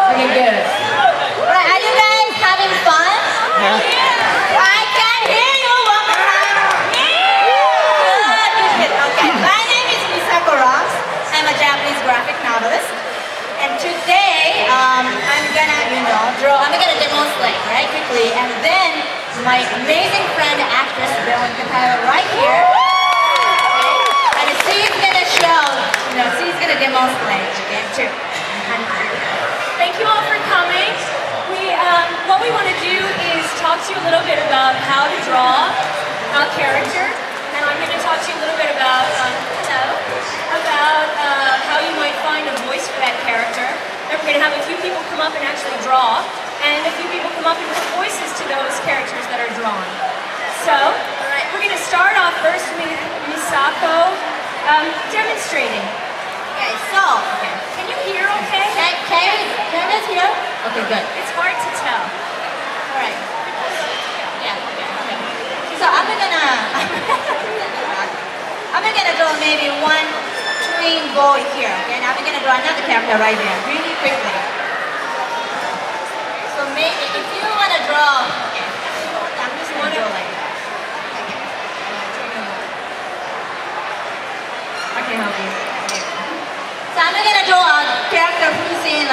Okay, good. Right, are you guys having fun? I can hear you one more time. Good. Okay, my name is Misako Rocks. I'm a Japanese graphic novelist. And today, I'm gonna demonstrate, right, quickly. And then my amazing friend, actress Veronica Taylor, right here. And she's gonna show, she's gonna demonstrate again too. Thank you all for coming. What we want to do is talk to you a little bit about how to draw a character, and I'm going to talk to you a little bit about how you might find a voice for that character. Then we're going to have a few people come up and actually draw, and a few people come up and put voices to those characters that are drawn. So, we're going to start off first with Misako demonstrating. Okay, can you hear okay? Can you guys hear? Okay, good. It's hard to tell. Alright. Yeah, okay. So I'm gonna draw maybe one twin boy here, okay? And I'm gonna draw another character right there, really quickly. So maybe if you wanna draw, okay, I'm just gonna draw like that. I can help you. So I'm gonna draw a character who's in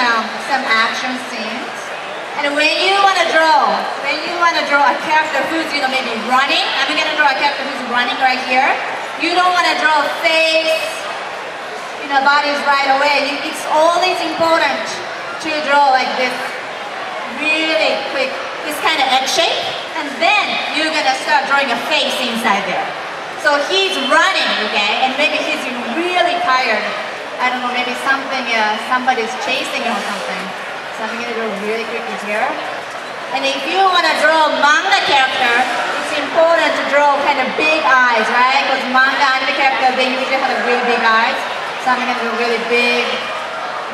some action scenes. And when you wanna draw a character who's maybe running, I'm gonna draw a character who's running right here. You don't wanna draw face, bodies right away. It's always important to draw like this, really quick, this kind of egg shape, and then you're gonna start drawing a face inside there. So he's running, okay, and maybe he's really tired. I don't know, maybe somebody's chasing him or something. So I'm gonna draw really quickly here. And if you wanna draw a manga character, it's important to draw kind of big eyes, right? Because manga anime character, they usually have really big eyes. So I'm gonna draw really big,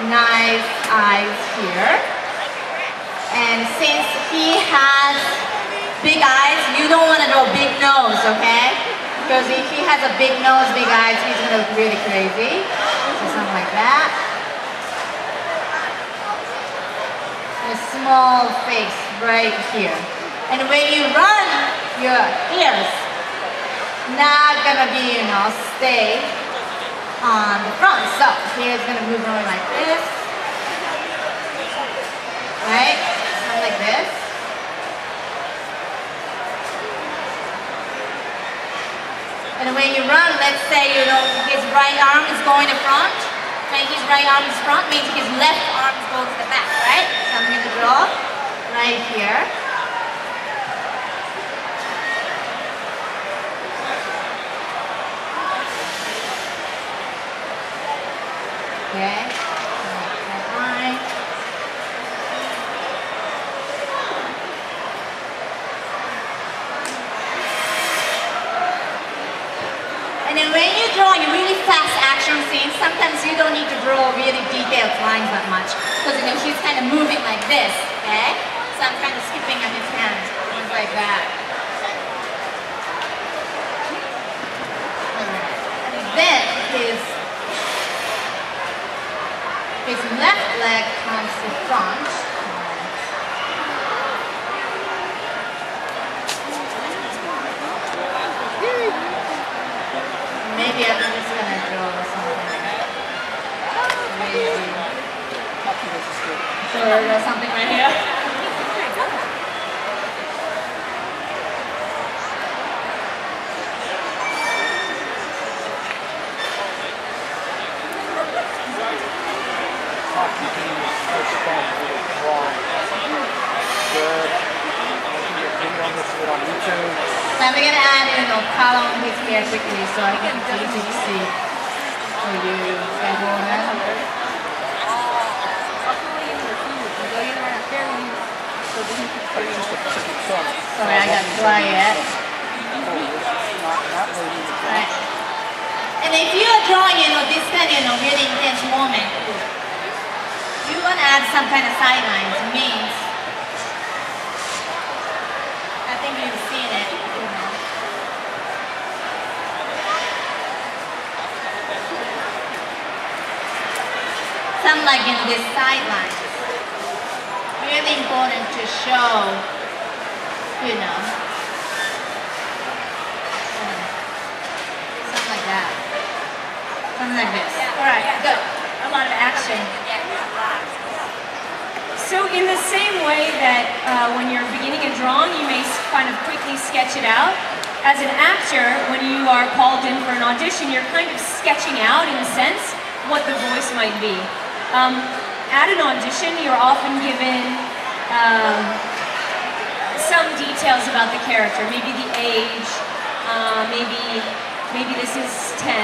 nice eyes here. And since he has big eyes, you don't wanna draw a big nose, okay? Because if he has a big nose, big eyes, he's gonna look really crazy. So something like that. A small face right here. And when you run, your ears not gonna be, stay on the front. So here's gonna move around like this. Right? Something like this. And when you run, let's say, his right arm is going to front. When his right arm is front, means his left arm goes to the back, right? So I'm going to draw right here. Okay. Right line. And then when you're drawing really fast action scenes, sometimes you don't need to draw really detailed lines that much. Because he's kind of moving like this, okay? So I'm kind of skipping on his hands, things like that. And then his left leg comes to front. Maybe I'm just gonna draw something. Maybe. Or something right here. So I'm gonna add color on his hair quickly so I can easily see for you. Sorry, I got quiet. Right. And if you are drawing, this kind of really intense moment, you want to add some kind of sidelines. Means, I think you've seen it. Some like this sidelines. really important to show, you know, something like that. Something like this. All right, good. A lot of action. So in the same way that when you're beginning a drawing, you may kind of quickly sketch it out. As an actor, when you are called in for an audition, you're kind of sketching out, in a sense, what the voice might be. At an audition, you're often given some details about the character, maybe the age, maybe this is 10,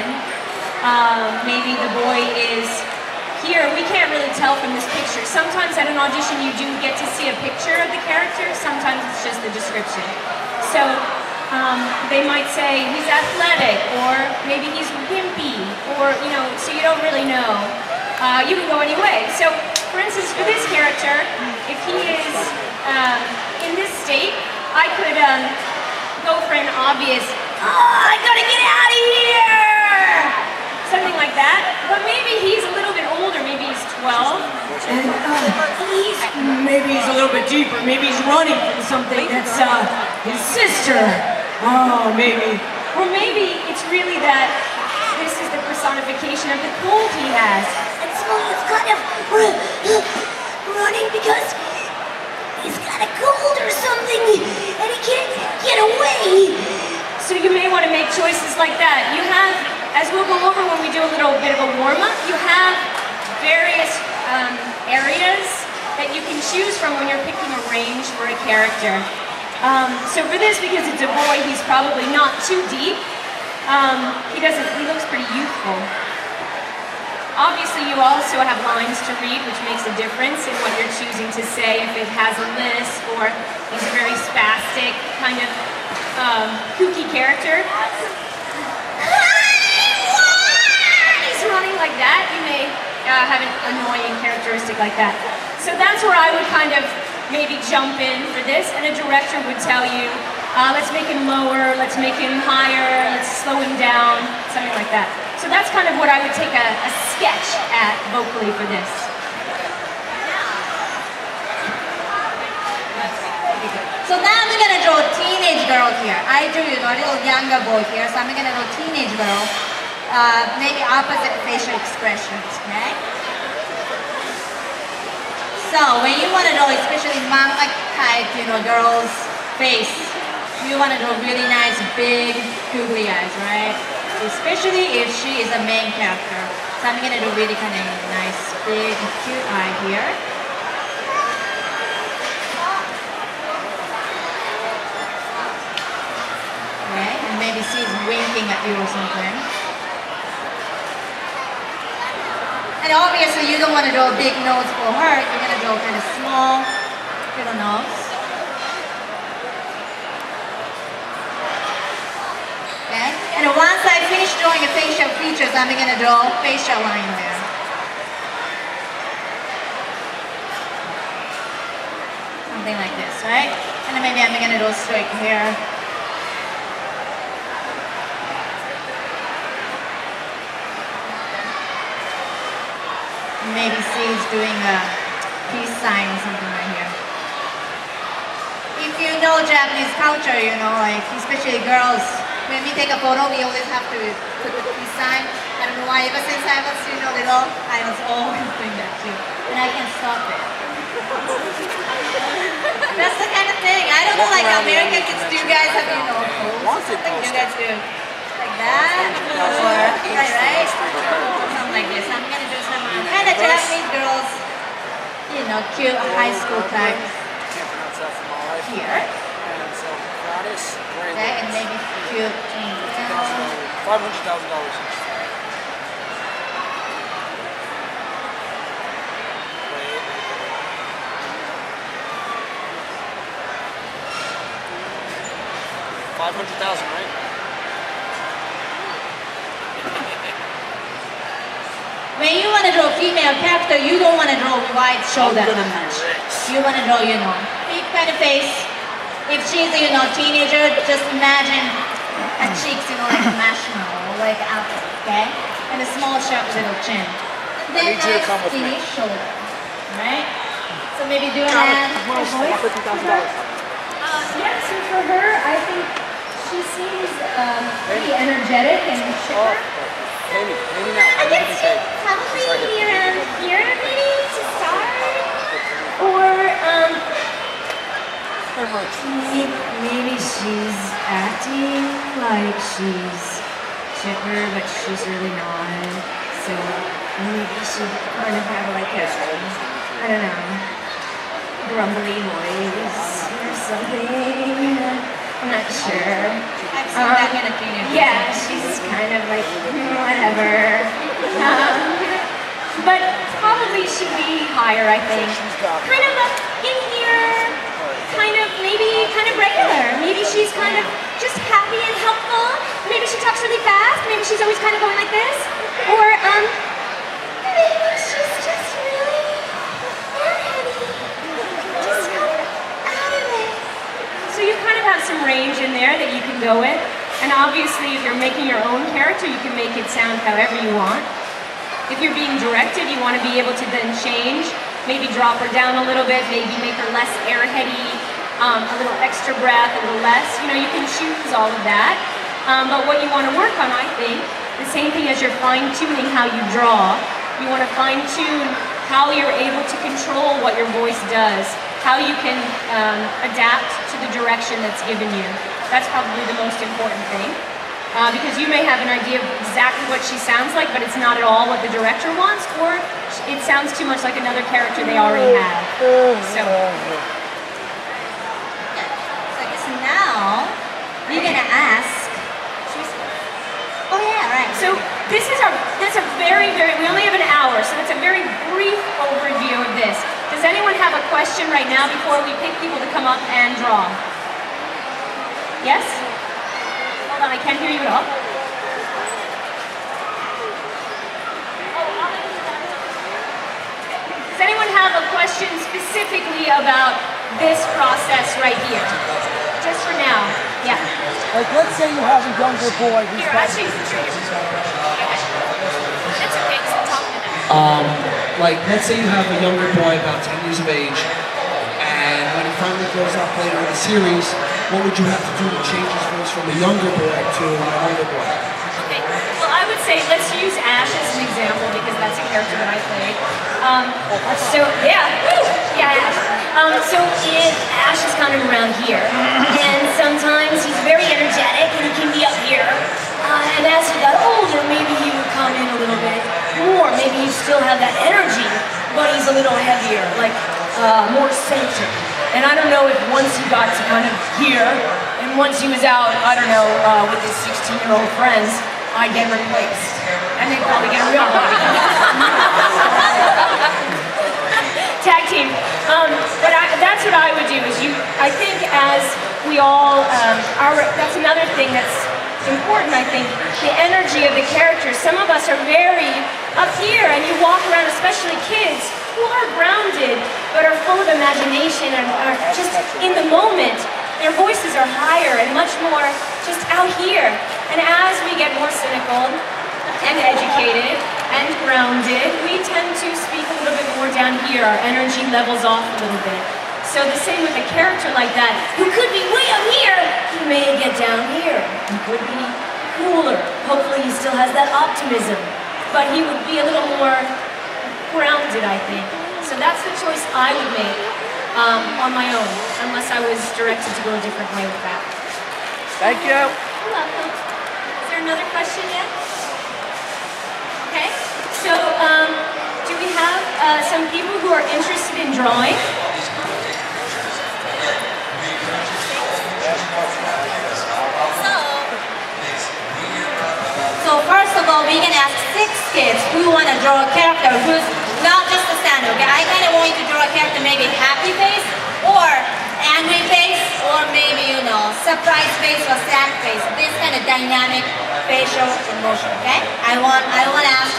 maybe the boy is here. We can't really tell from this picture. Sometimes at an audition you do get to see a picture of the character, sometimes it's just the description. So they might say he's athletic, or maybe he's wimpy, or, you know, so you don't really know. You can go any way. So, for instance, for this character, if he is in this state, I could go for an obvious, I gotta get out of here! Something like that. But maybe he's a little bit older, maybe he's 12. And maybe he's a little bit deeper, maybe he's running from something that's his sister. Oh, maybe. Or maybe it's really that this is the personification of the cold he has. And so he's kind of running because he's got a cold or something and he can't get away. So you may want to make choices like that. You have, as we'll go over when we do a little bit of a warm-up, you have various areas that you can choose from when you're picking a range for a character. So for this, because it's a boy, he's probably not too deep. He looks pretty youthful. Obviously, you also have lines to read, which makes a difference in what you're choosing to say, if it has a lisp, or he's a very spastic, kind of kooky character. He's running like that. You may have an annoying characteristic like that. So that's where I would kind of maybe jump in for this, and a director would tell you, let's make him lower, let's make him higher, let's slow him down, something like that. So that's kind of what I would take a sketch at vocally for this. So now I'm gonna draw a teenage girl here. I drew, you know, a little younger boy here, so I'm gonna draw a teenage girl. Maybe opposite facial expressions, okay? So when you want to draw, especially manga type, you know, girl's face, you want to draw really nice, big, googly eyes, right? Especially if she is a main character. So I'm gonna do really kind of nice, big, cute eye here. Okay, and maybe she's winking at you or something. And obviously you don't want to draw a big nose for her, you're going to draw kind of small little nose. Okay? And once I finish drawing the facial features, I'm going to draw facial line there. Something like this, right? And then maybe I'm going to draw straight hair. Maybe she's doing a peace sign or something right here. If you know Japanese culture, you know, like especially girls, when we take a photo, we always have to put the peace sign. I don't know why, ever since I was, you know, little, I was always doing that too. And I can stop it. That's the kind of thing. I don't know, like American kids, do you guys have, you know, pose or something? You guys do like that? Or, right? Something like this. I'm gonna do some kind of Japanese girls, you know, cute high school type here. Okay, and maybe cute $500,000. $500,000, right? When you want to draw female character, you don't want to draw wide shoulder that much. You want to draw, you know, big kind of face. If she's, you know, teenager, just imagine her cheeks, you know, like a marshmallow, like apple, okay? And a small, sharp little chin. Then nice skinny shoulder, right? So maybe do an ad for voice. Yeah, so for her, I think she seems pretty energetic and chipper. Maybe now. I guess she'd probably be around here maybe to start. Or, Maybe she's acting like she's chipper, but she's really not. So maybe she kind of have like a, I don't know, grumbly voice or something. I'm not sure. I've seen that kind of thing. Yeah, she's kind of like whatever. but probably should be higher, I think. Kind of up in here, kind of regular. Maybe she's kind of just happy and helpful. Maybe she talks really fast. Maybe she's always kind of going like this. Or Maybe she's just really airheady. Just kind of out of it. so you kind of have some range in there that you can go with. And obviously, if you're making your own character, you can make it sound however you want. If you're being directed, you want to be able to then change. Maybe drop her down a little bit, maybe make her less airheady, a little extra breath, a little less. You know, you can choose all of that. But what you want to work on, I think, the same thing as you're fine-tuning how you draw. You want to fine-tune how you're able to control what your voice does, how you can adapt to the direction that's given you. That's probably the most important thing. Because you may have an idea of exactly what she sounds like, but it's not at all what the director wants, or it sounds too much like another character they already have. So I guess now we're gonna ask. Oh yeah, right. So that's a very, we only have an hour, so it's a very brief overview of this. Does anyone have a question right now before we pick people to come up and draw? Yes? Hold on, I can't hear you at all. Does anyone have a question specifically about this process right here? Just for now. Yeah. Like, let's say you have a younger boy who's Here, got... actually, that's okay, because I'm talking to them. Like, let's say you have a younger boy about 10 years of age, and when he finally grows up later in the series, what would you have to do to change his voice from a younger boy to an older boy? Okay. Well, I would say let's use Ash as an example because that's a character that I played. So yeah, Ash. So Ash is kind of around here, and sometimes he's very energetic and he can be up here. And as he got older, maybe he would come in a little bit more. Maybe he still have that energy, but he's a little heavier, like more centered. And I don't know if once he got to kind of here, and once he was out, I don't know, with his 16-year-old friends, I'd get replaced. And they'd probably get real tag team. But that's what I would do, is I think as we all, that's another thing that's important, I think, the energy of the characters. Some of us are very up here, and you walk around, especially kids, who are grounded, but are full of imagination and are just in the moment. Their voices are higher and much more just out here. And as we get more cynical and educated and grounded, we tend to speak a little bit more down here. Our energy levels off a little bit. So the same with a character like that, who could be way up here, he may get down here. He could be cooler. Hopefully he still has that optimism. But he would be a little more grounded, I think. So that's the choice I would make on my own, unless I was directed to go a different way with that. Thank you. You're welcome. Is there another question yet? Okay. So, do we have some people who are interested in drawing? So first of all, we can ask 6 kids who want to draw a character who's not just a stand, okay? I kind of want you to draw a character, maybe happy face, or angry face, or maybe, surprise face or sad face. This kind of dynamic facial emotion, okay? I want to ask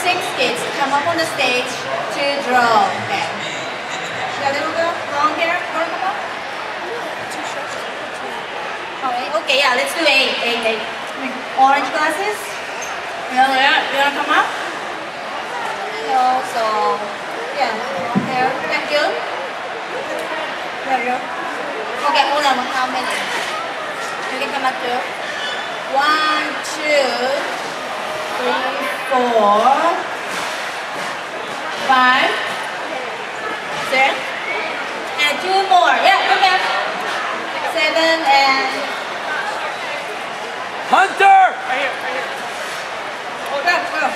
6 kids to come up on the stage to draw, okay? The little girl, long hair, want to come up? Okay, yeah, let's do 8. Orange glasses. You wanna come up? So yeah, long hair. Thank you. There you go. Okay, hold on. How many? You can come up to 1, 2, 3, 4, 5, 6, and 2 more. Yeah, okay. 7 and Hunter! okay, go.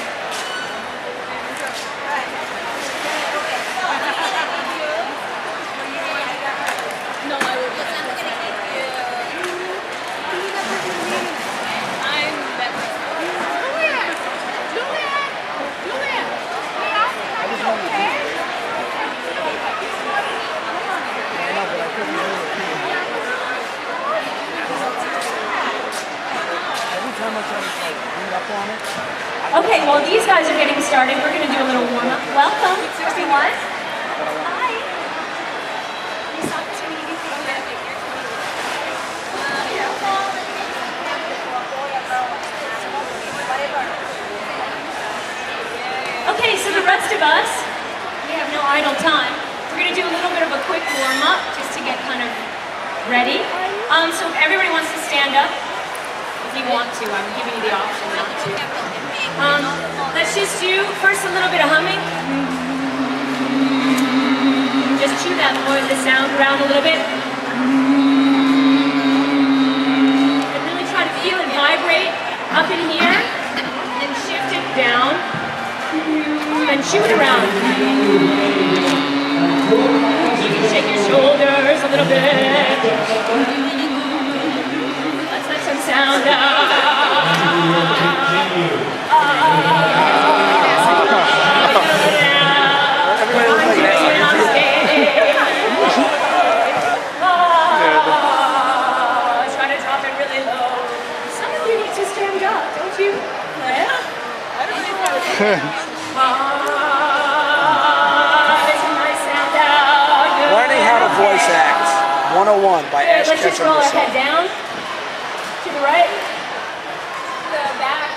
Okay, well these guys are getting started. We're going to do a little warm up. Welcome, 61. Hi. Okay, so the rest of us, we have no idle time. We're going to do a little bit of a quick warm up just to get kind of ready. So if everybody wants to stand up, if you want to, I'm giving you the option not to. Let's just do first a little bit of humming. Just chew that the sound around a little bit. And really try to feel it vibrate up in here. And then shift it down. And chew it around. You can shake your shoulders a little bit. Let's let some sound out. Try to drop it really low. Some of you need to stand up, don't you? There's a nice sound out. Good. Learning how to voice act. 101 by Ash Let's just Ketchum roll our herself. head down. To the right. To the back.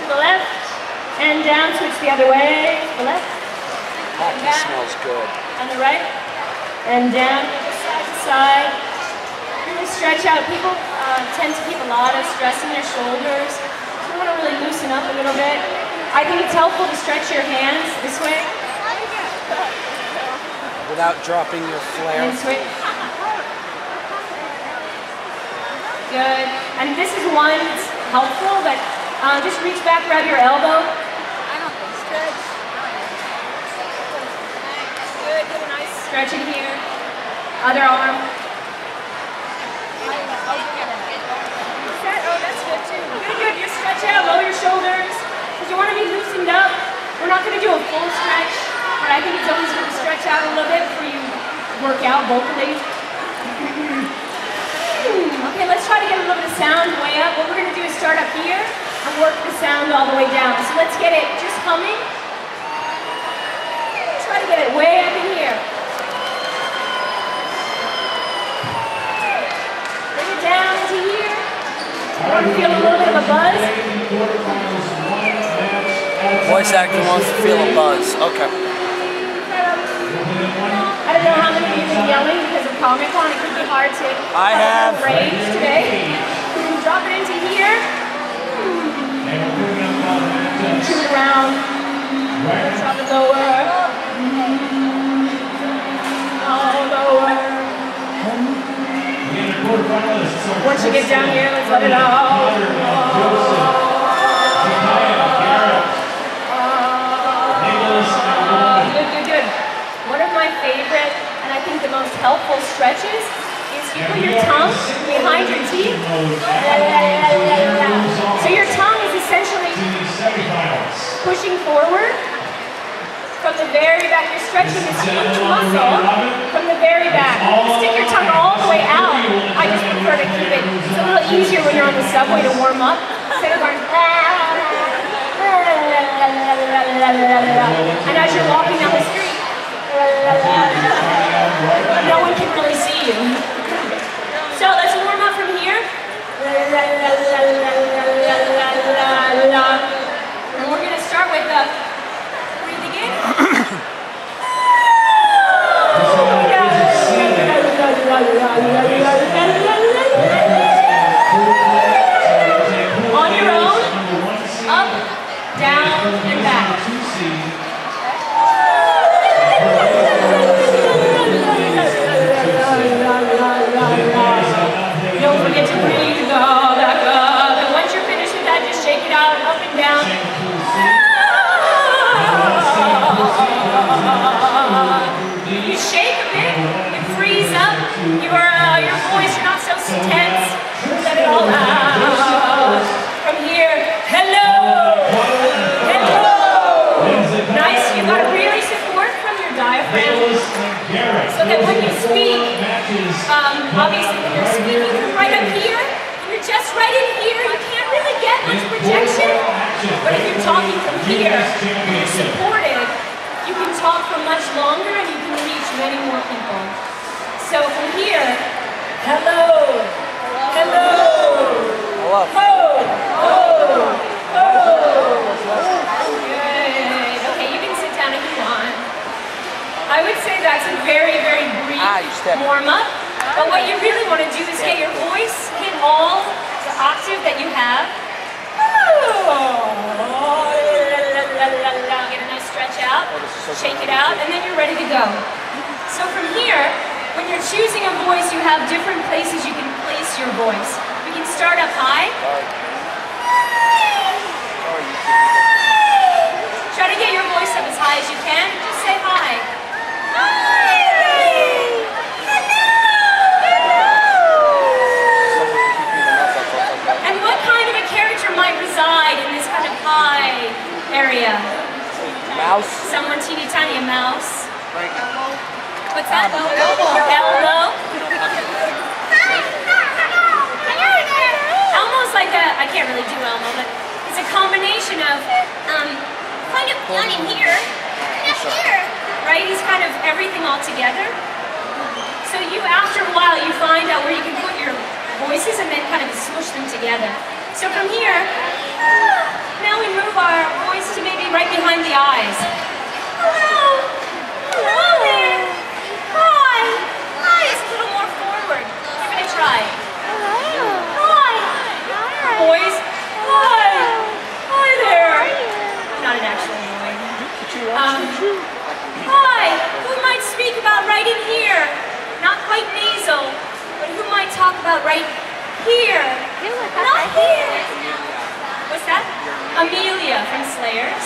To the left. And down. Switch the other way. To the left. Hockey back. smells good. On the right. And down. Side to side. Really stretch out. People tend to keep a lot of stress in their shoulders. So you want to really loosen up a little bit. I think it's helpful to stretch your hands this way. Without dropping your flair. And switch. Good. And this is one that's helpful, but just reach back, grab your elbow. Stretch. Good, get a nice stretch in here. Other arm. Oh, that's good too. Good. Just stretch out, lower your shoulders. Because you want to be loosened up. We're not going to do a full stretch, but I think it's always good to stretch out a little bit before you work out vocally. Okay, let's try to get a little bit of sound way up. What we're going to do is start up here and work the sound all the way down. So let's get it just humming. Try to get it way up in here. Bring it down into here. I want to feel a little bit of a buzz. Voice actor wants to feel a buzz. Okay. I don't know how many of you have been yelling because of Comic-Con. It could be hard to rage today. Drop it into here. Chew it around. Drop it lower. Lower. Once you get down here, let's let it out. Good. One of my favorite, and I think the most helpful stretches is you put your tongue behind your teeth. So your tongue is essentially pushing forward from the very back. You're stretching this huge muscle from the very back. Stick your tongue all the way out. I just prefer to keep it. It's a little easier when you're on the subway to warm up. Instead of going, and as you're walking down the street, no one can really see you. So let's warm up from here. And we're going to start with breathing in. different. So that when you speak, obviously when you're speaking from right up here, when you're just right in here, you can't really get much projection. But if you're talking from here, and you're supported, you can talk for much longer and you can reach many more people. So from here, hello, hello, Hello. ho, ho, ho. Good. Okay, you can sit down if you want. I would say that's a very, very brief warm-up. But what you really want to do is get your voice, hit all the octave that you have. Get a nice stretch out, shake it out, and then you're ready to go. So from here, when you're choosing a voice, you have different places you can place your voice. We can start up high. Try to get your voice up as high as you can. Just say hi. And what kind of a character might reside in this kind of high area? Mouse. Someone teeny tiny, a mouse. What's that? Elmo. Elmo's like a, I can't really do Elmo, but it's a combination of, Kind of down in here. Not here. right? He's kind of everything all together. So you, after a while, you find out where you can put your voices and then kind of smush them together. So from here, now we move our voice to maybe right behind the eyes. Hello. Hello there. Hi. Hi. It's a little more forward. Give it a try. Hi. Boys. Hi. Hi there. Not an actual boy. Hi. Who might speak about right in here? Not quite nasal, but who might talk about right here? Not here. What's that? Amelia from Slayers.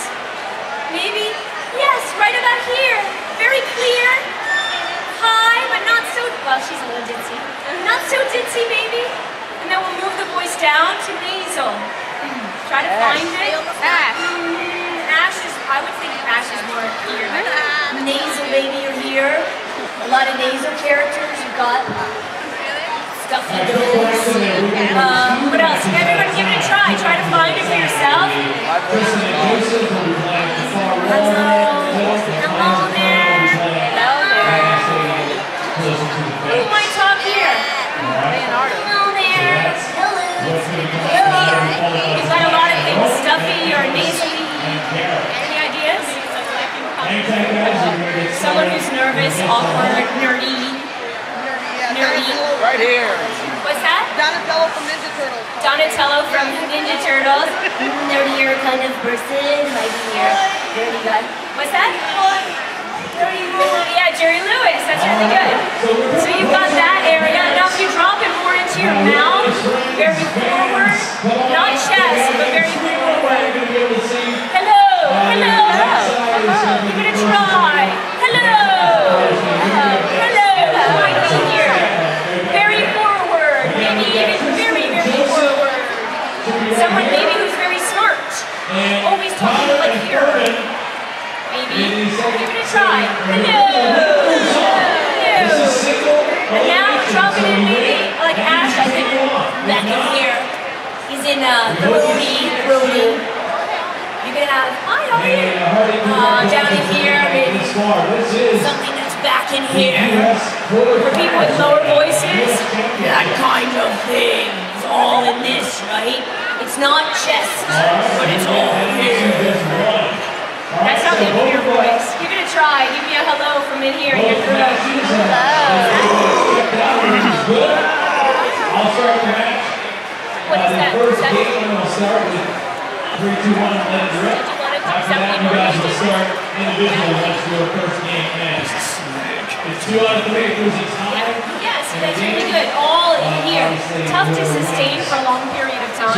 Maybe? Yes, right about here. Very clear. High, but not so, well, she's a little ditzy. Not so ditzy, maybe. And then we'll move the voice down to nasal. Try to find it. Ash is, I would think Ash is more here. Nasal, baby, you're here. A lot of nasal characters. You've got Stuffy Nose. What else? Everyone give it a try. Try to find it for yourself. Hello. Hello there. Who might talk here? Hello there. Hello. You've got a lot of things. Stuffy or nasally. Any ideas? Someone who's nervous, awkward, nerdy. Right here. What's that? Donatello from Ninja Turtles. Donatello from Ninja Turtles. Nerdier kind of person. Might be here. Nerdy guy. What's that? Yeah, Jerry Lewis. That's really good. So you've got that area. Now if you drop it more into your mouth, very forward. Not chest, but very forward. Hello. Hello. Give it a try. Hello. Hello. Who might be here? Very forward. Maybe even very, very forward. Someone maybe who's very smart. Always talking like here. Maybe. Give it a try. Hello. Hello. And now drop it in maybe like Ash, I think. Back in here. He's in Brody. You can have, hi, how are you? Down in here, maybe something that's back in here. For people with lower voices, that kind of thing is all in this, right? It's not chest, but it's all here. That's not good for your voice. Give it a try. Give me a hello from in here in your throat. I'll start the match. What is that? First game, I'll start with 3, 2, 1, let it rip. After that, you guys will start individually. Let's do a first game match. It's 2 out of 3. If there's a tie. Yes, that's really good. All in here. Tough to sustain for a long period of time.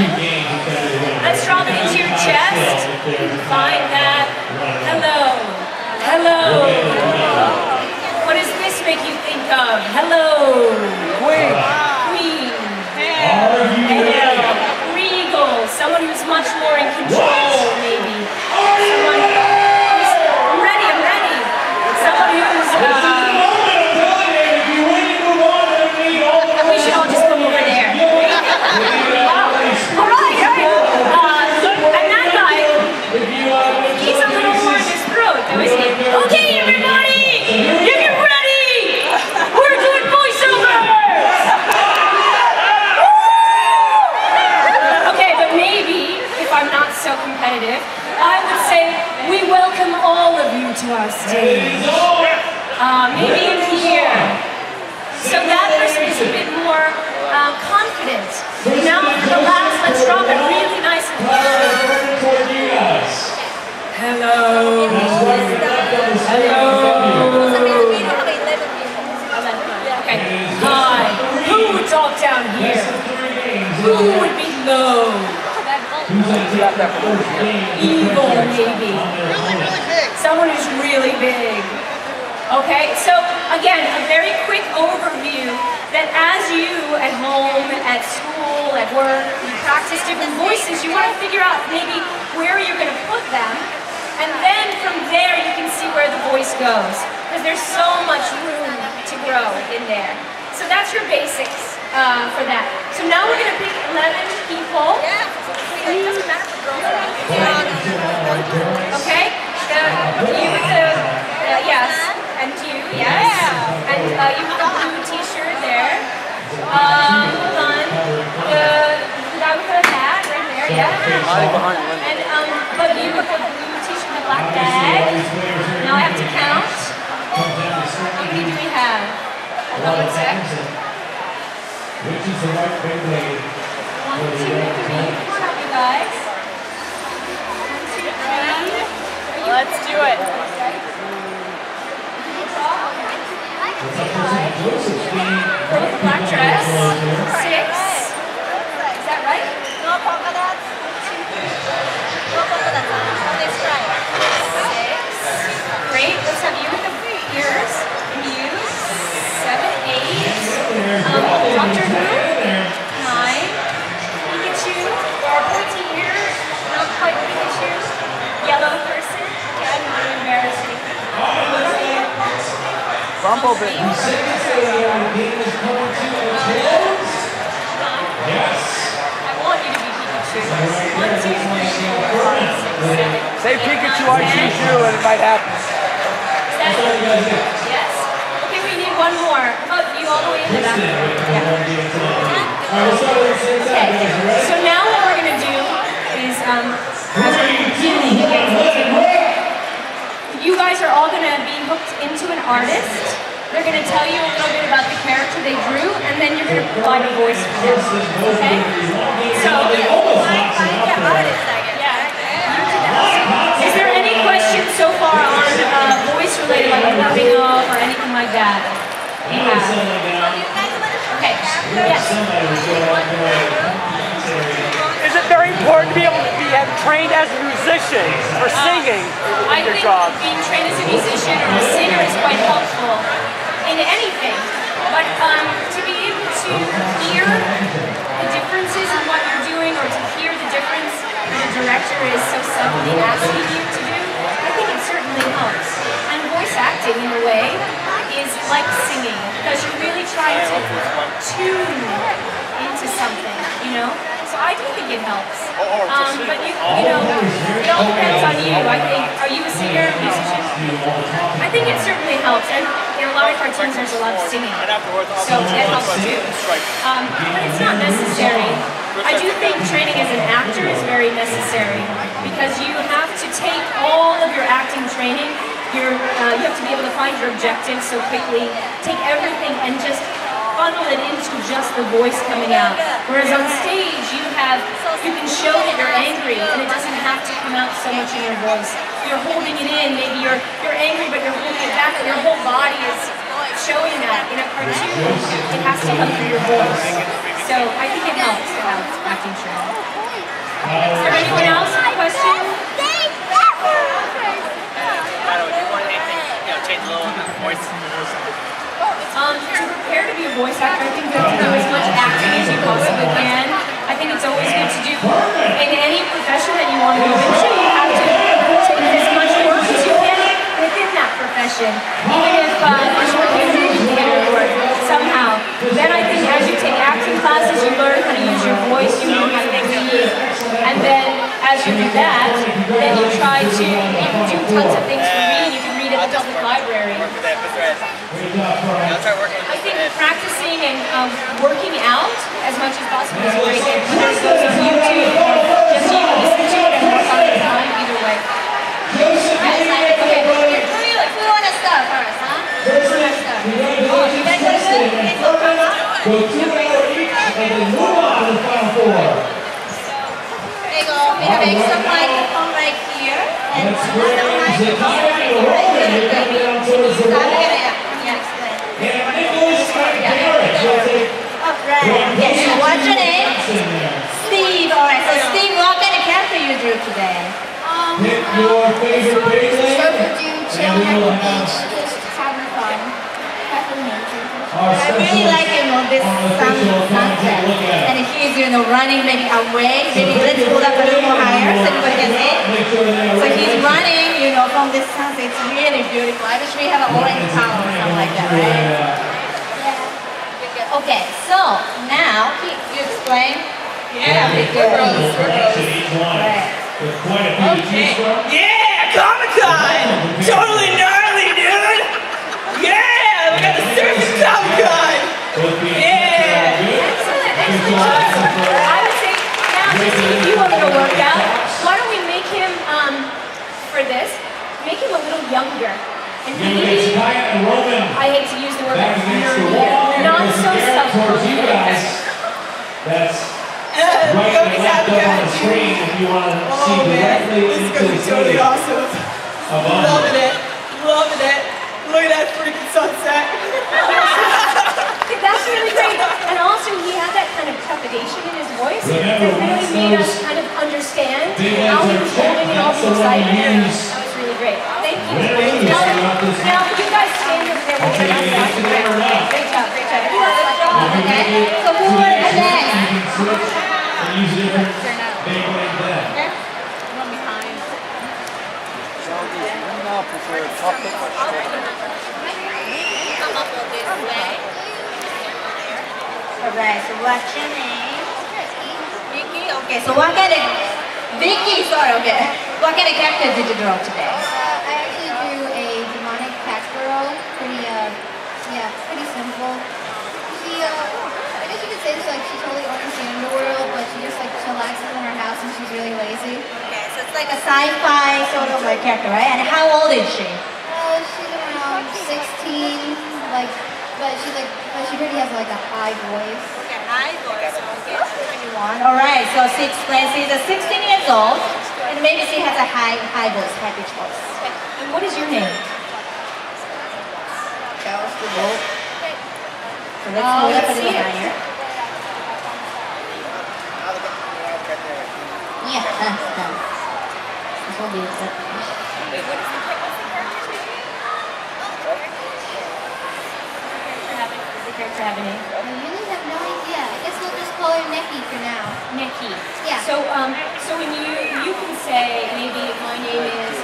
Let's drop it into your chest. Find that. Hello. Hello. What does this make you think of? Hello. Queen. Regal. Someone who's much more in control, maybe. Someone who's, I'm ready. Someone who's maybe in here. So that person is a bit more confident. Now for the last, let's drop it really nice and low. Hello. Okay. Hi. Who would talk down here? Who would be low? Evil, maybe. Someone who's really big. Okay, so again, a very quick overview that as you at home, at school, at work, you practice different voices, you want to figure out maybe where you're going to put them, and then from there you can see where the voice goes, because there's so much room to grow in there. So that's your basics for that. So now we're going to pick 11 people. It doesn't matter for girls or boys. Okay? You with the, yes, and you, yes. And you with the blue t-shirt there. Hold on. The guy with the hat right there, yeah. And but you with the blue t-shirt and the black bag. Now I have to count. How many do we have? Hold on one sec. Which is the right Beyblade? 1, 2, 3. Come on, you guys. 1, 2, 3. Let's do it. Girl with the black dress. 6. Is that right? No polka dots. No polka dots. Only stripe. 6. Great. Let's have you with the ears. And you. 7, 8. Doctor Who. 9. Pikachu. Or pointy ears. Not quite Pikachu. Yellow person. Yeah, I'm really embarrassing. Bumblebee. The second stage of the game is coming to a close. Yes. I want you to be Pikachu. 1, 2, 3, 4, 5, 6, 7. Say Pikachu, I choose you, and it might happen. Is that it? Yes? Okay, we need one more. Oh, you all the way in the back. Okay, so now what we're going to do is, as we're beginning again, you guys are all going to be hooked into an artist. They're going to tell you a little bit about the character they drew, and then you're going to provide a voice for them. Okay? So, is there any questions so far on voice related, like warming up or anything like that? You have? Okay. Yes. Is it very important to be able to be trained as a musician for singing I your think job? being trained as a musician or a singer is quite helpful in anything. But to be able to hear the differences in what you're doing, or to hear the difference that the director is so subtly asking you to do, I think it certainly helps. And voice acting, in a way, is like singing, because you're really trying to tune into something, you know? So I do think it helps. But you know, it all depends on you. I think, are you a singer, a musician? I think it certainly helps. And in a lot of cartoons, there's a lot of singing. So it helps too. But it's not necessary. I do think training as an actor is very necessary, because you have to take all of your acting training, you have to be able to find your objectives so quickly, take everything and just funnel it into just the voice coming out. Whereas on stage, you can show that you're angry, and it doesn't have to come out so much in your voice. You're holding it in, maybe you're angry, but you're holding it back, and your whole body is showing that. In a cartoon, it has to come through your voice. So I think it helps to have acting training. Is there anyone else with a question? To prepare to be a voice actor, I think you have to do as much acting as you possibly can. I think it's always good to do in any profession that you want to go into. You have to take as much work as you can within that profession, even if you're working in a movie theater or somehow. Then I think as you take acting classes, you learn how to use your voice, you learn how to read, and then as you do that, then you try to do tons of things for reading. You can read at the public library. I think practicing and working out as much as possible is great. Whether it goes on YouTube or just you listen to it and work on it time, either way. Okay, who you want to start first, huh? Go 2 hour each, and then move on to the final 4. There you go. We have extra microphone right here. And Let's another bring microphone Zakiya right and here. Roman to come down towards the wall. And Nicholas and Garrett will take Alright. Okay, so what's your name? Steve. Alright, so Steve, what kind of character you drew today? Pick your favorite page Super layer. do chill at the beach, just having fun. Having nature. I really like this sunset. And he's running maybe away. Maybe let's pull up a little more higher so everybody can see. So he's running, from this sunset. It's really beautiful. I wish we have an orange color or something like that, right? Okay, so now you explain. Yeah, because Okay. Yeah, Comic-Con! Totally gnarly, dude! Yeah! We got a service Comic-Con! Yeah! Excellent. I would say, now, Jesse, if you want to work out, why don't we make him, for this, make him a little younger. And maybe, Zakiya and Roman I hate to use the word, back against the wall. not Nicholas so and Garrett towards you subtle. guys. That's right and left up on the screen if you want to see directly into the stage. awesome. Above. Loving it. Loving it. Look at that freaking sunset. That's really great. And also, he had that kind of trepidation in his voice that Remember, really once made us those kind of understand big how he legs was are holding checked, and all that's the the one we excitement. use. That was really great. Thank you. When we use throughout this Now, you guys stand up there. I'll take it into the air now. Great job, great job. Okay, so who To was the the edge, next? you can switch and use a different big leg then. I prefer chocolate or strawberry. Alright, so what's your name? Vicky? Okay, so what kind of... Vicky, sorry, okay. What kind of character did you draw today? I actually drew a demonic cat girl. Pretty simple. She, I guess you could say it's like she totally understands the world, but she just like chillaxes in her house and she's really lazy. Okay, so it's like a sci-fi sort of like character, right? And how old is she? She's around 16, but she already has like a high voice. Okay, high voice. Okay, 21. Alright, so she explains she's 16 years old, and maybe she has a high voice, high pitch voice. And what is your name? So let's move up a let's little see it. higher. Yeah, this will be it. Does the character have a name? I really have no idea. I guess we'll just call her Nikki for now. Nikki. Yeah. So when you can say maybe my name is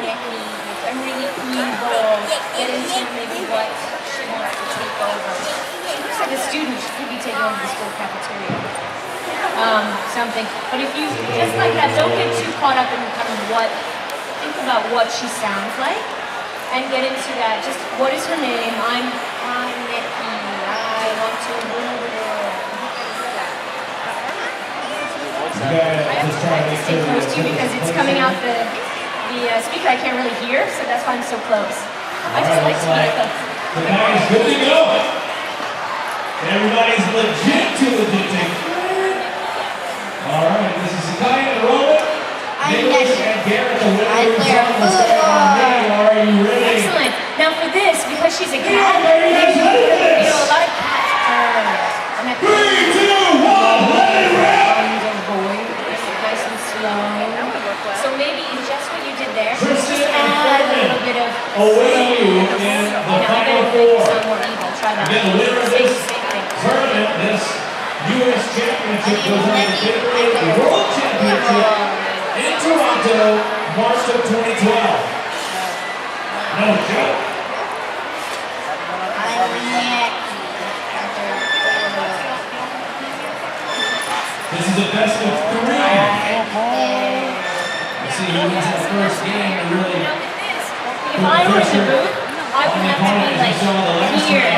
Nikki. I'm really evil. Get into maybe what she wants to take over. She looks like a student. She could be taking over the school cafeteria. Something. But if you just like that, don't get too caught up in kind of think about what she sounds like, and get into that. Just what is her name? I'm Nikki. I want to rule the world. You guys just try to make Stay sure close to you because it's coming out the speaker. I can't really hear, so that's why I'm so close. I just like to be close. The guy is good to go. Everybody's legit to legit. Alright, this is Zakiya and Roman. Nicholas and Garrett, the winners of the Hey, are you ready? Excellent. Now for this, because she's a cat, Ladies and gentlemen, a lot of cats purr. And that 3, 2, 1, let it rip! nice and slow. So maybe in just what you did there, Tristan just and add a little Furman bit of await you in the now I final better make it 4. sound more evil. Try that. Again, the winner of Same this thing. tournament, this U.S. Championship goes on to Italy, the World Championship in Toronto, March of 2012. No joke. This is a best of 3. Let's see who wins the first game and really Now with this, if I were in the booth, I would have to be like here.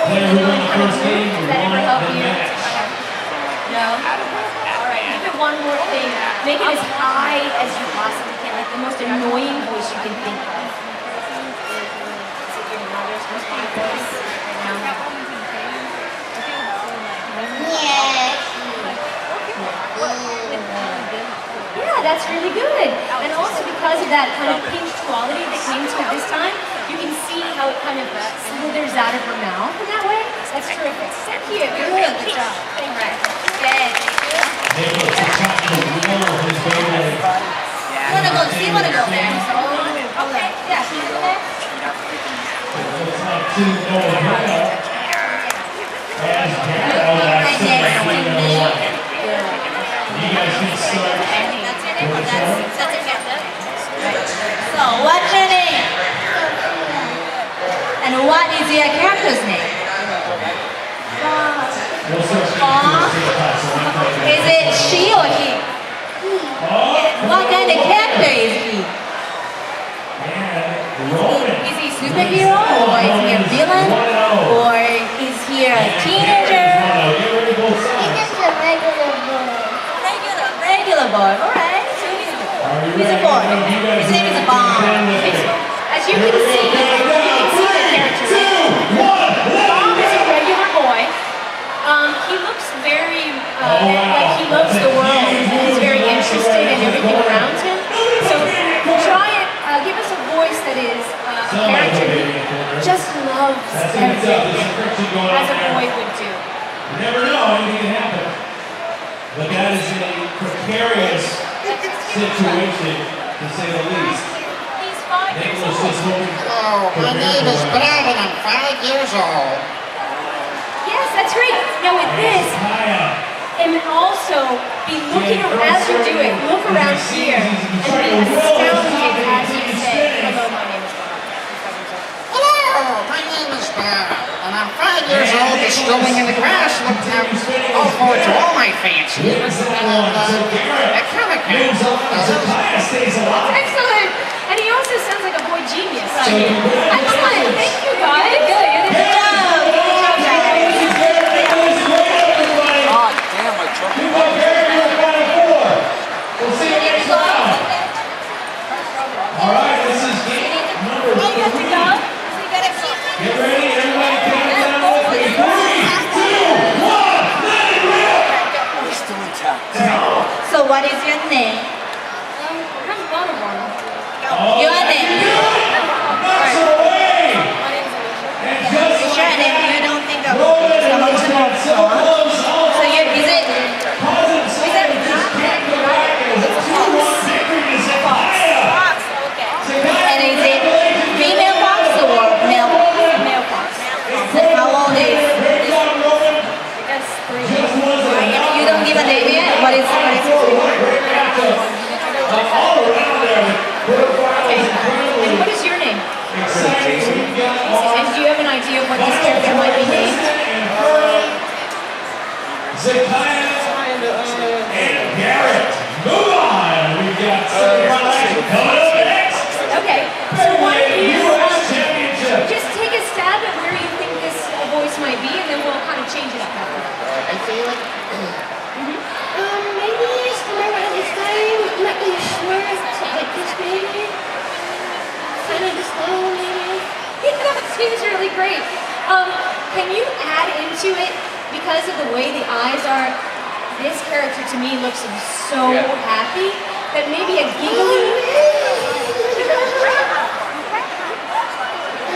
player who won the first game Does will that ever won help the you? match. No? Alright, give it one more thing. Make it as high as you possibly can, like the most annoying voice you can think of. Is it your mother's most funny voice right now? good. And also because of that kind of pink quality that came to it this time, you can see how it kind of slithers out of her mouth in that way. That's terrific. Thank you. Good job. Thank you. Okay. Nicholas is trying to wall his Beyblade. You wanna go? So you wanna go there? Okay. Yeah. It looks like 2-0 Hannah. As Hannah actually making it. You guys can start. That's your name or that's your captain? So, what's your name? And what is your character's name? We'll start speaking to the class. So one play. Is it she or he? What kind of character is he? And Roman. Is he a superhero or is he a villain? Or is he a teenager? Get ready both He's sides. just a regular boy. Regular boy. Alright. So he's a boy. His name is Bomb. As you can see the character. Bob is a regular boy. He looks very like he loves the world and he's very interested in everything around him. So try it. Give us a voice that is a character who just loves everything, as a boy would do. You never know, anything can happen. But that is a precarious situation, to say the least. He's 5 years Nicholas old. is hoping. Oh, my name is Brad and I'm 5 years old. Yes, that's right. Now with this, and also be looking as you do it, look around here and be astounded as you say, hello, my name is Bob. Hello, my name is Brad and I'm 5 years old, just strolling in the grass, looking out all forward to all my fancy. A comic Excellent. And he also sounds like a boy genius. Excellent. Thank you, guys. Good. You did a good job. God damn, I dropped You got Barry with 1-4. We'll see you next round. All right, this is game number 2. Get ready, everybody count down with me. 3, 2, 1, let it rip! We're still intact. So what is your name? Oh, Your name. knocks it away! And just Sure, and if you don't think of Roman some and of them Roman so close. So you, is it Positive side just can't go back. It's a 2-1 victory to Zephaniah. fox? Okay. And is it female fox or male fox? Male fox. So how old is Great job, Roman. Yes, 3. Just was a you don't give a name yet? What is his great matchup. All around there. And what is your name? Exciting. We've got And do you have an idea of what this character might be named? Zephaniah and Garrett. Move on. We've got Sunrise coming up next. Okay, so why don't you U.S. Championship. just take a stab at where you think this voice might be, and then we'll kind of change it up after that. I feel it. Maybe it's remember this time, not really sure, like this maybe. Kind of just slow maybe. Yeah, that seems really great. Can you add into it, because of the way the eyes are, this character to me looks so happy, that maybe a giggly...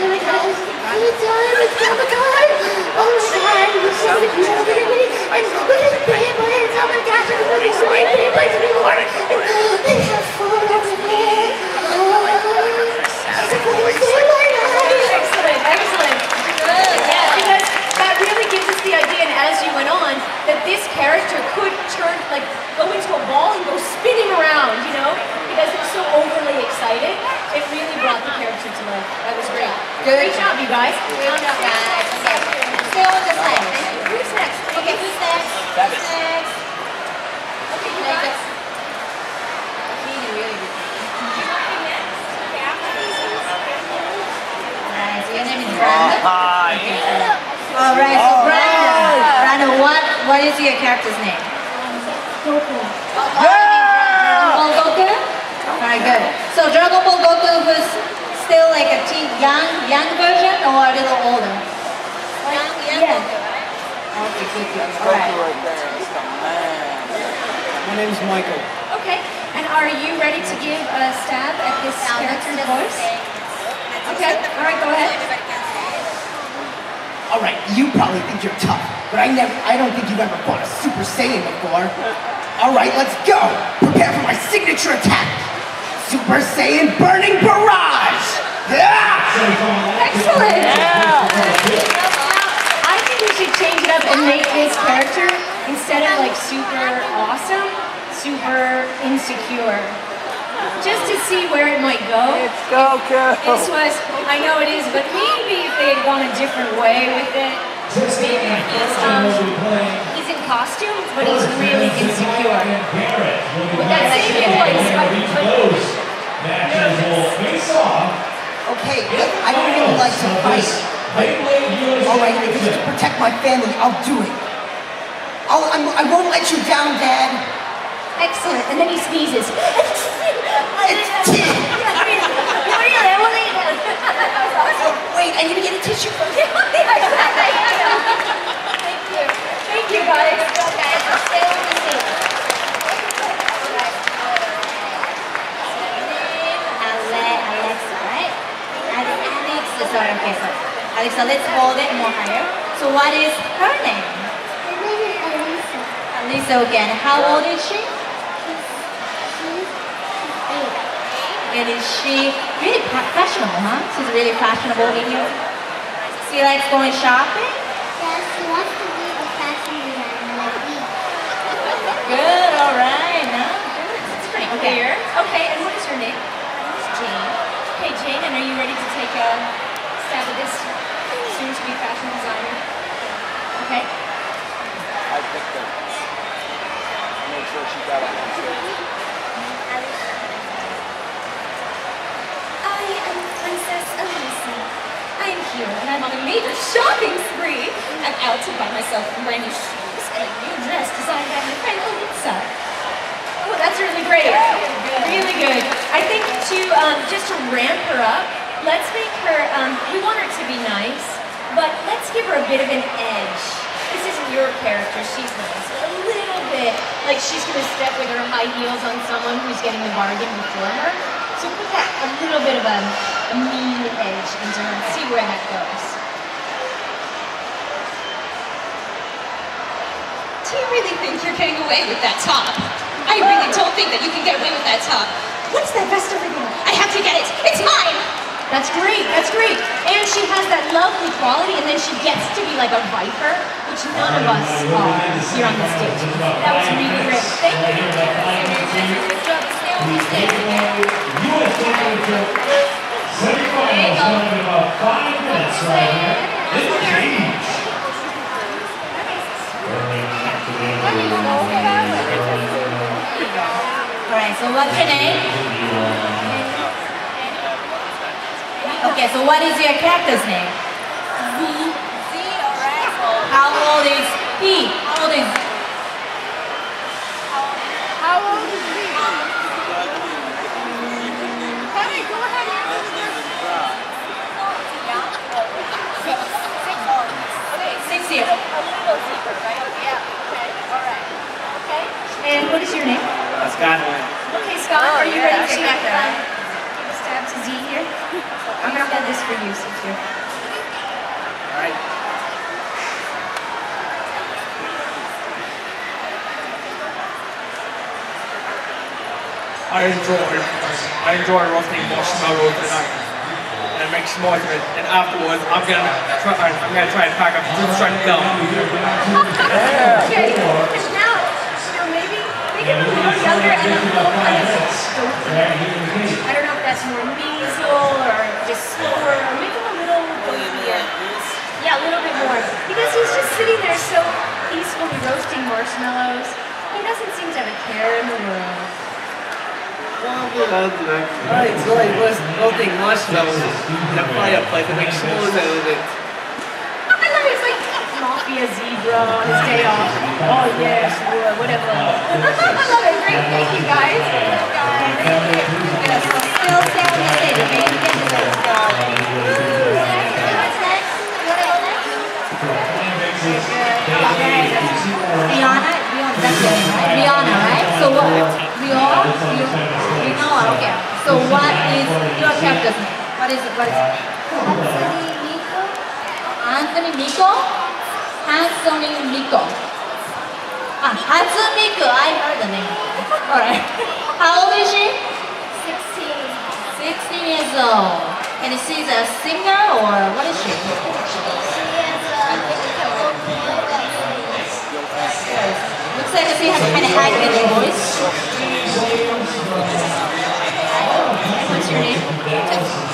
Oh my god, it's time, it's comic time! Oh my god, it's so beautiful! And look at the Beyblades, oh my gosh, look at these great Beyblades anymore! They have fun over there! Oh, it's a great Beyblade! Excellent, excellent. Good, yeah, because that really gives us the idea, and as you went on, that this character could turn, like, go into a ball and go spinning around, you know? Because it's so overly excited. It really brought the character to life. That was great. Great job, you guys. Good job, guys. Stay on the side. Who's next? Okay, who's next? That is. Who's next? Okay, you guys. Really, really good. Alright, so your name is Brandon? Hi. Alright, so Brandon, what is your character's name? Goku. Dragon Ball Goku? Alright, good. So Dragon Ball Goku was still like a young version or a little older? Young Goku, right? Okay, good. Alright. Right there. That's the man. My name's Michael. Okay. And are you ready to give a stab at this character's voice? Okay, all right, go ahead. All right, you probably think you're tough, but I don't think you've ever fought a Super Saiyan before. All right, let's go. Prepare for my signature attack. Super Saiyan Burning Barrage. Excellent. I think we should change it up and make this character, instead of like super awesome, super insecure. Just to see where it might go. It's Goku. This was, I know it is, but maybe if they had gone a different way with it, maybe he's in costume, but he's really insecure. With that same voice, but nervous. Okay, look, I don't really like to fight. All right, if it's to protect my family, I'll do it. I won't let you down, Dad. Excellent. And then he sneezes. Wait, I need to get a tissue first. Thank you, guys. Okay, so stay on the seat. Alexa, right? Alexa, sorry, okay, so Alexa, let's hold it more higher. So what is her name? Her name is Elisa. Lisa again. How old is she? She's 8. And is she really fashionable, huh? She's really fashionable in you. She likes going shopping? Yeah, she wants to be a fashion designer like me. Good, all right. No, good. It's pretty clear. Okay, and what is your name? It's Jane. Okay, Jane, and are you ready to take a stab at this soon-to-be fashion designer? Okay. I picked her. I made sure she got on stage. I am Princess Elisa. I'm here and I'm on a major shopping spree. I'm out to buy myself brand new shoes and a new dress designed by my friend Elisa. Oh, that's really great. Really good. I think just to ramp her up, let's make her, we want her to be nice, but let's give her a bit of an edge. This isn't your character, she's nice. A little bit, like she's gonna step with her high heels on someone who's getting the bargain before her. So put that a little bit of a mean edge into her and see where that goes. Do you really think you're getting away with that top? I really don't think that you can get away with that top. What's that vest over there? I have to get it. It's mine! That's great, that's great. And she has that lovely quality, and then she gets to be like a viper, which none of us are here on the stage. That was really great. Thank you. About 5 minutes right here. It's changed. Alright, so what's your name? Okay, so what is your character's name? Z. Z, alright. So how old is he? How old is he? How old is he? Hey, go ahead. 6 years. A little deeper, right? Yeah, okay, alright. Okay, and what is your name? Scott. Okay, Scott, are you ready to give a stab to Z here? I'm gonna hold this for you, since you're... Alright. I enjoy roasting marshmallows and make s'mores of it. And afterwards, I'm gonna try and pack up some striped gum. Okay, now, maybe make it a little younger and a little kind of I don't know if that's more nasal or just slower, or make him a little babier. Yeah, a little bit more. Because he's just sitting there so peacefully roasting marshmallows. He doesn't seem to have a care in the world. I enjoy roasting marshmallows in a fireplace and make s'mores out of it. I love it. It's like mafia zebra on his day off. Oh yeah, sure, whatever. I love it. Great. Thank you guys. Yes, so still stay on the stage, okay? You get the next Rihanna, that's your name, right? Rihanna, right? So what? Rihanna, What is it? What is it? Anthony Miko? Anthony Miko. Ah, Hatsumiko. I heard the name. Alright. How old is she? 16 years old. And she's a singer or what is she? Looks like she has a kind of high-pitched voice. What's your name? Jessie.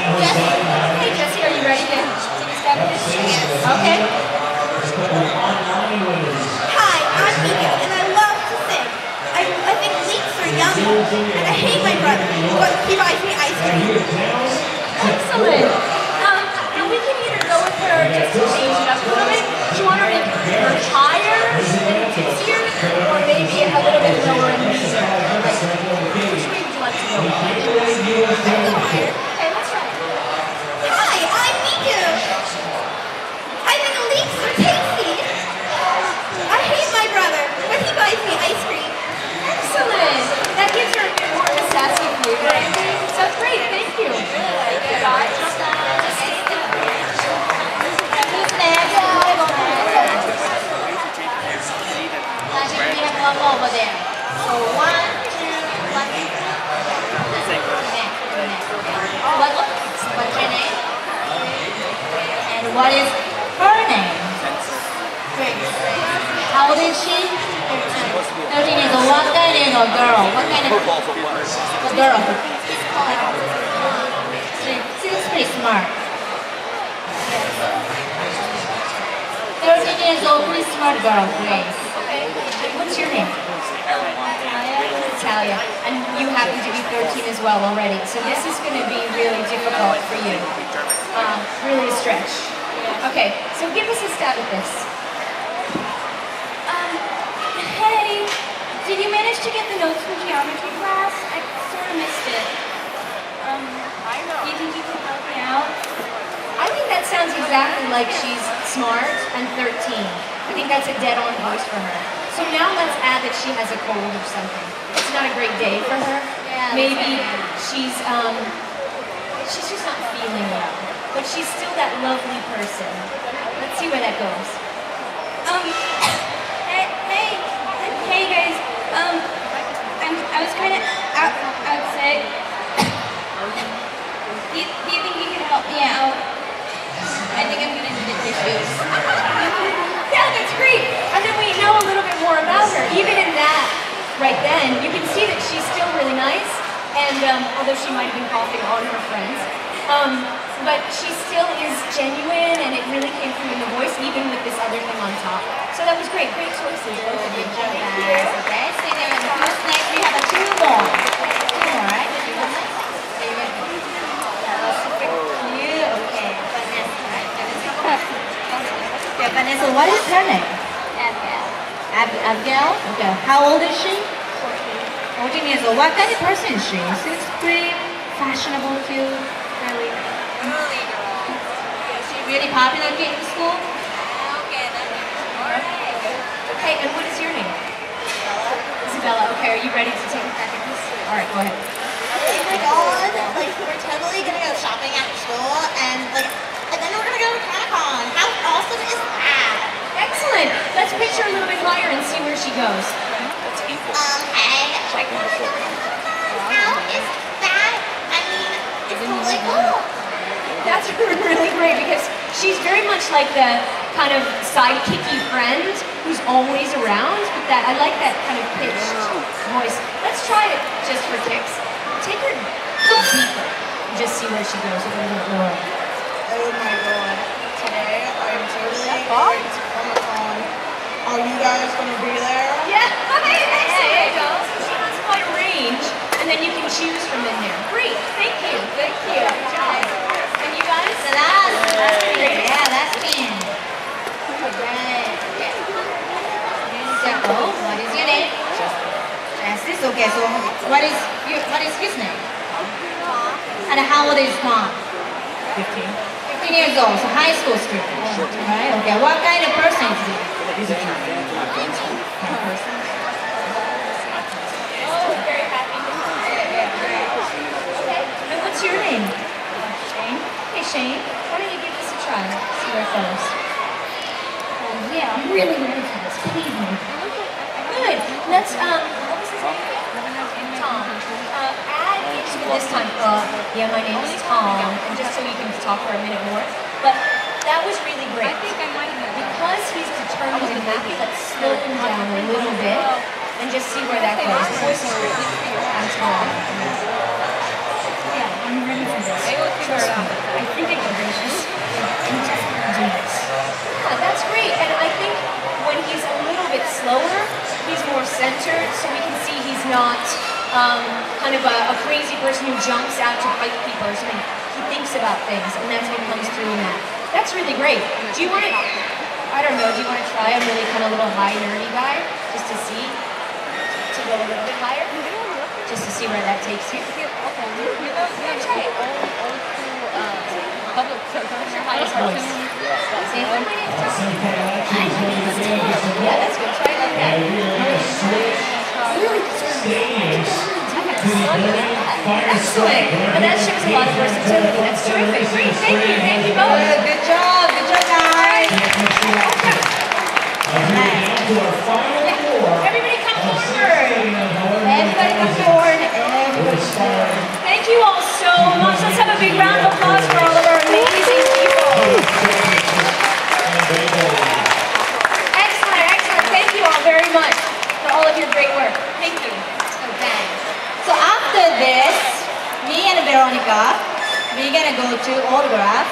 Hey Jessie, are you ready to step in? Okay. Hi, I'm Mika, and I love to sing. I think leeks are yummy, and I hate my brother, but he buys me ice cream. Excellent. And we can either go with her just to change it up a little bit. Do you want her to her higher and tipsier, or maybe a little bit lower and medium? Like, which way would you like to go? Let's go higher. Okay, let's try it. Hi, I'm Mika. I think leeks are tasty. I hate my brother, but he buys me ice cream. Excellent. That gives her a bit more of a sassy flavor, I think. So that's great. Thank you. Thank you, guys. I think we have one more over there. So 1, 2, 1. What's your name? And what is her name? Grace. How old is she? 13 years old. What kind of girl? What kind of a girl? She's pretty smart. 13 years old, pretty smart girl, Grace. Okay. What's your name? Natalia. And you happen to be 13 as well already. So this is going to be really difficult for you. Really a stretch. Okay, so give us a stab at this. Hey, did you manage to get the notes from geometry class? I sort of missed it. Do you think you can help me out? I think that sounds exactly like she's smart and 13. I think that's a dead-on voice for her. So now let's add that she has a cold or something. It's not a great day for her. Yeah, maybe she's just not feeling well. But she's still that lovely person. Let's see where that goes. Hey guys. I was kind of outside. Do you think you can help me out? I think I'm gonna need tissues. Yeah, that's great. And then we know a little bit more about her. Even in that, right then, you can see that she's still really nice. And although she might have been coughing on her friends, but she still is genuine, and it really came through in the voice, even with this other thing on top. So that was great. Great choices, both of you. Okay, stay there. And who's next? We have 2 more. 2 more, right? Super cute. Okay, Vanessa, right? Okay, Vanessa, what is her name? Abigail? Okay, how old is she? 14 years old. What kind of person is she? She's pretty fashionable, cute, really. Is she really popular in school? Okay, and what is your name? Isabella. Okay, are you ready to take a crack at this? All right, go ahead. Oh my god, like we're totally gonna go shopping after school, and then we're gonna go to Comic-Con. How awesome is that? Excellent. Let's pitch her a little bit higher and see where she goes. Hey, how is that? I mean, it's totally cool. That's really great because she's very much like the kind of sidekicky friend who's always around. But that I like that kind of pitched voice. Let's try it just for kicks. Take her deeper and just see where she goes with a little bit lower. Oh my god. Today I'm totally going to Comic-Con. Are you guys gonna be there? Yeah, there you go. She has quite a range, and then you can choose from in there. Great, thank you. Good job. And you guys? The last pin. Yeah, last pin. Right. Okay. Misako, what is your name? Justice. Okay, so what is his name? And how old is Tom? 15 years old, so high school student. Right, okay. What kind of person is he? Oh, very happy. Okay, and what's your name? Shane. Hey Shane, why don't you give this a try? See where it goes. Yeah, I'm really ready for this. Please, man. Good. Let's what was his name? Tom. Add into this time. Yeah, my name is Tom. And just so we can talk for a minute more. But that was really great. Because he's determined to make it, let's slow him down a little bit and just see where that goes. I'm Tom. Yeah, I'm ready for this. I think I can do this. I'm just gonna do this. Yeah, that's great. And I think when he's a little bit slower, he's more centered, so we can see he's not kind of a crazy person who jumps out to fight people or something. He thinks about things, and that's what comes through in that. That's really great. Do you want to, I don't know, do you want to try a really kind of little high nerdy guy, just to see, to go a little bit higher? Just to see where that takes you? Yeah, try it. What's your highest voice? Say, hi, my name is Tom. Hi, my name is Tom. Yeah, that's good. Try it like that. Excellent. And that shows a lot of versatility. That's terrific. Great. Thank you. Thank you both. Good job. Good job, guys. Everybody come forward. Everybody come forward. Thank you all so much. Let's have a big round of applause for all of our amazing people. Excellent, excellent. Thank you all very much for all of your great work. Thank you. Okay. So after this, me and Veronica, we're gonna go to autograph,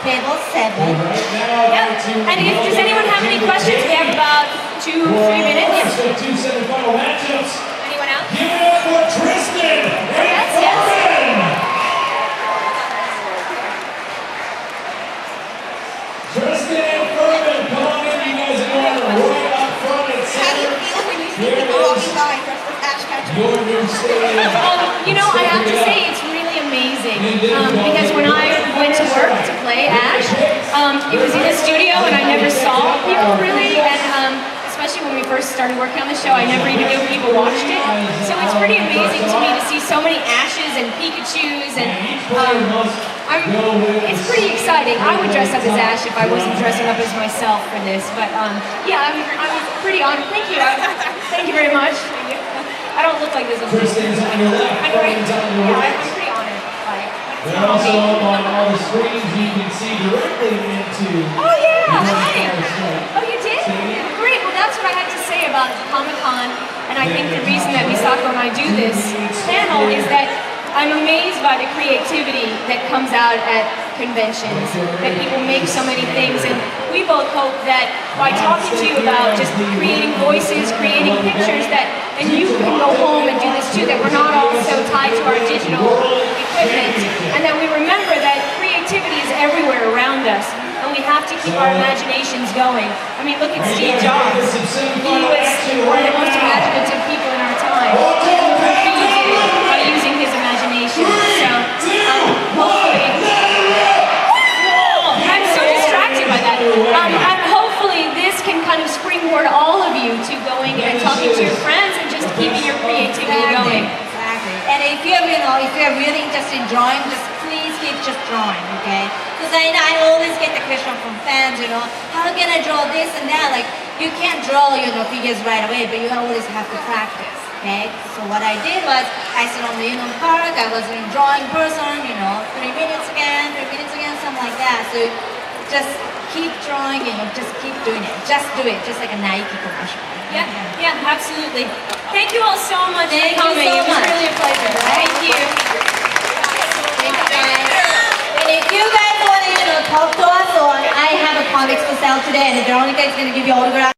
table 7. Yep. And if does anyone have any questions? We have about 2-3 minutes. Yes. 2 semifinal matchups. Anyone else? Give it up for Tristan. Yes, yes. Tristan and Furman, come on in. You guys are going right up front and center. Here is your new stage. You know, I have to say it's really amazing because when I went to work to play Ash, it was in the studio and I never saw people really, and especially when we first started working on the show, I never even knew people watched it. So it's pretty amazing to me to see so many Ashes and Pikachus, and it's pretty exciting. I would dress up as Ash if I wasn't dressing up as myself for this, but yeah, I'm pretty honored. Thank you. Thank you very much. I don't look like this. Tristan's on your left. I'm pretty honored by it. And also on all the screens, you can see directly into. Oh yeah, oh you did? Great. Well, that's what I had to say about Comic-Con, and I think the reason that Misako and I do this panel is that I'm amazed by the creativity that comes out at conventions, that people make so many things, and we both hope that by talking to you about just creating voices, creating pictures, that, and you can go home and do this too, that we're not all so tied to our digital equipment, and that we remember that creativity is everywhere around us, and we have to keep our imaginations going. I mean, look at Steve Jobs. He was one of the most imaginative people in our time. He did by using his imagination. So, hopefully, I'm so distracted by that. And hopefully this can kind of springboard all of you to going and talking to your friends and just keeping your creativity going. Exactly. And if you're really interested in drawing, just please keep just drawing, okay? Because I always get the question from fans, how can I draw this and that? Like, you can't draw, figures right away, but you always have to practice, okay? So what I did was, I sat on the Park, I was a drawing person, 3 minutes again, something like that. So just keep drawing, just keep doing it. Just do it, just like a Nike commercial. Yeah, absolutely. Thank you all so much for Thank coming. you so It was much. really a pleasure. Thank you. Thank you guys. And if you guys want to talk to us, or I have a comics to sell today, and Veronica is going to give you autograph